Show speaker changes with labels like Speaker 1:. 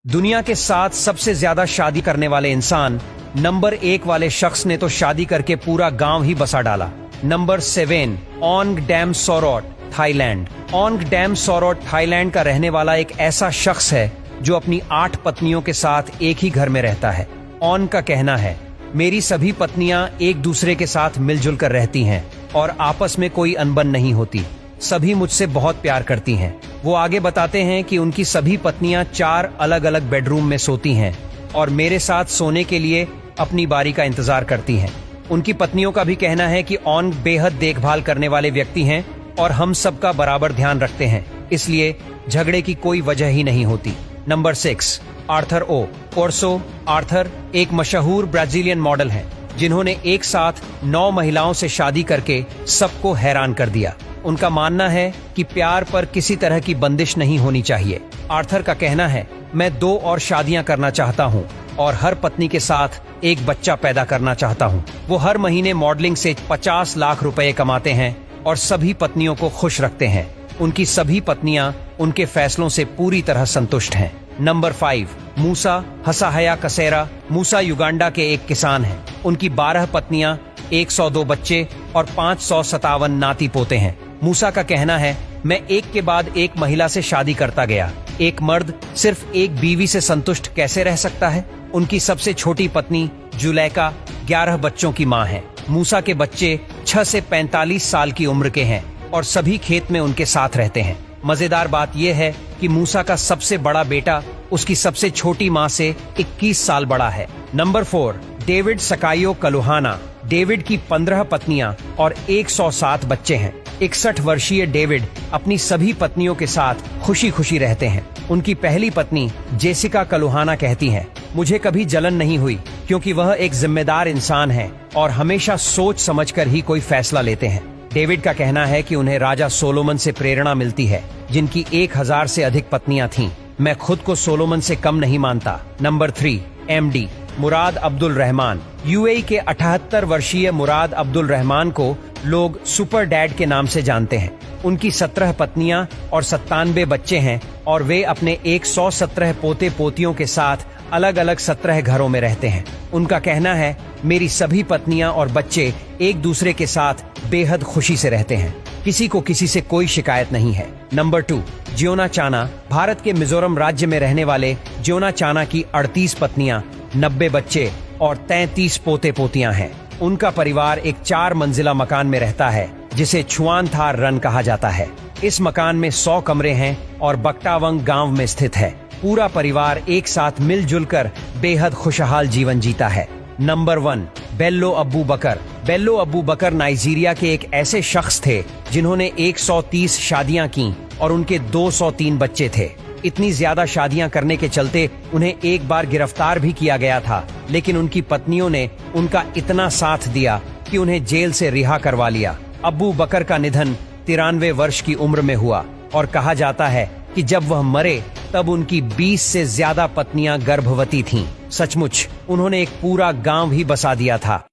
Speaker 1: दुनिया के 7 सबसे ज्यादा शादी करने वाले इंसान, नंबर 1 वाले शख्स ने तो शादी करके पूरा गांव ही बसा डाला। Number 7, Ong Dam Sorot, Thailand. Ong Dam Sorot Thailand का रहने वाला एक ऐसा शख्स है जो अपनी 8 पत्नियों के साथ एक ही घर में रहता है। ओंग का कहना है, मेरी सभी पत्नियां एक दूसरे के साथ मिलजुल कर रहती हैं और आपस में कोई अनबन नहीं होती। सभी मुझसे बहुत प्यार करती हैं। वो आगे बताते हैं कि उनकी सभी पत्नियां 4 अलग अलग बेडरूम में सोती हैं और मेरे साथ सोने के लिए अपनी बारी का इंतजार करती हैं। उनकी पत्नियों का भी कहना है कि ओंग बेहद देखभाल करने वाले व्यक्ति हैं और हम सबका बराबर ध्यान रखते हैं, इसलिए झगड़े की कोई वजह ही नहीं होती। नंबर 6, आर्थर ओ कोर्सो। आर्थर एक मशहूर ब्राजीलियन मॉडल हैं, जिन्होंने एक साथ 9 महिलाओं से शादी करके सबको हैरान कर दिया। उनका मानना है कि प्यार पर किसी तरह की बंदिश नहीं होनी चाहिए। आर्थर का कहना है, मैं 2 और शादियां करना चाहता हूं और हर पत्नी के साथ एक बच्चा पैदा करना चाहता हूं। वो हर महीने मॉडलिंग से 50 लाख रुपए कमाते हैं और सभी पत्नियों को खुश रखते हैं। उनकी सभी पत्नियां उनके फैसलों से पूरी तरह संतुष्ट हैं। नंबर 5, मूसा हसाहया कसेरा। मूसा युगांडा के एक किसान हैं। उनकी 12 पत्नियां, 102 बच्चे और 557 नाती पोते हैं। मूसा का कहना है, मैं एक के बाद एक महिला से शादी करता गया। एक मर्द सिर्फ एक बीवी से संतुष्ट कैसे रह सकता है? उनकी सबसे छोटी पत्नी जुलैका 11 बच्चों की मां है। मूसा के बच्चे 6 से 45 साल की उम्र के हैं और सभी खेत में उनके साथ रहते हैं। मजेदार बात यह है कि मूसा का सबसे बड़ा बेटा उसकी सबसे छोटी मां से 21 साल बड़ा है। Number 4, David Sakayo Kaluhana. David की 15 पत्नियां और 107 बच्चे हैं। 61 वर्षीय डेविड अपनी सभी पत्नियों के साथ खुशी खुशी रहते हैं। उनकी पहली पत्नी जेसिका कलुहाना कहती हैं, मुझे कभी जलन नहीं हुई क्योंकि वह एक जिम्मेदार इंसान है और हमेशा सोच समझकर ही कोई फैसला लेते हैं। डेविड का कहना है कि उन्हें राजा सोलोमन से प्रेरणा मिलती है, जिनकी 1000 से अधिक पत्नियां थीं। मैं खुद को सोलोमन से कम नहीं मानता। नंबर 3, एमडी मुराद अब्दुल रहमान। यूएई के 78 वर्षीय मुराद अब्दुल रहमान को लोग सुपर डैड के नाम से जानते हैं। उनकी 17 पत्नियां और 97 बच्चे हैं और वे अपने 117 पोते पोतियों के साथ अलग अलग 17 घरों में रहते हैं। उनका कहना है, मेरी सभी पत्नियां और बच्चे एक दूसरे के साथ बेहद खुशी से रहते हैं। किसी को किसी से कोई शिकायत नहीं है। नंबर 2, जियोना चाना। भारत के मिजोरम राज्य में रहने वाले जियोना चाना की 38 पत्नियां, 90 बच्चे और 33 पोते पोतियां हैं। उनका परिवार एक 4 मंजिला मकान में रहता है जिसे छुआनथार रन कहा जाता है। इस मकान में 100 कमरे हैं और बक्टावंग गांव में स्थित है। पूरा परिवार एक साथ मिलजुल कर बेहद खुशहाल जीवन जीता है। नंबर 1, बेल्लो अब्बू बकर। बेल्लो अब्बू बकर नाइजीरिया के एक ऐसे शख्स थे जिन्होंने 130 शादियां की और उनके 203 बच्चे थे। इतनी ज्यादा शादियां करने के चलते उन्हें एक बार गिरफ्तार भी किया गया था, लेकिन उनकी पत्नियों ने उनका इतना साथ दिया कि उन्हें जेल से रिहा करवा लिया। अब्बू बकर का निधन 93 वर्ष की उम्र में हुआ और कहा जाता है कि जब वह मरे तब उनकी 20 से ज्यादा पत्नियां गर्भवती थीं। सचमुच उन्होंने एक पूरा गांव ही बसा दिया था।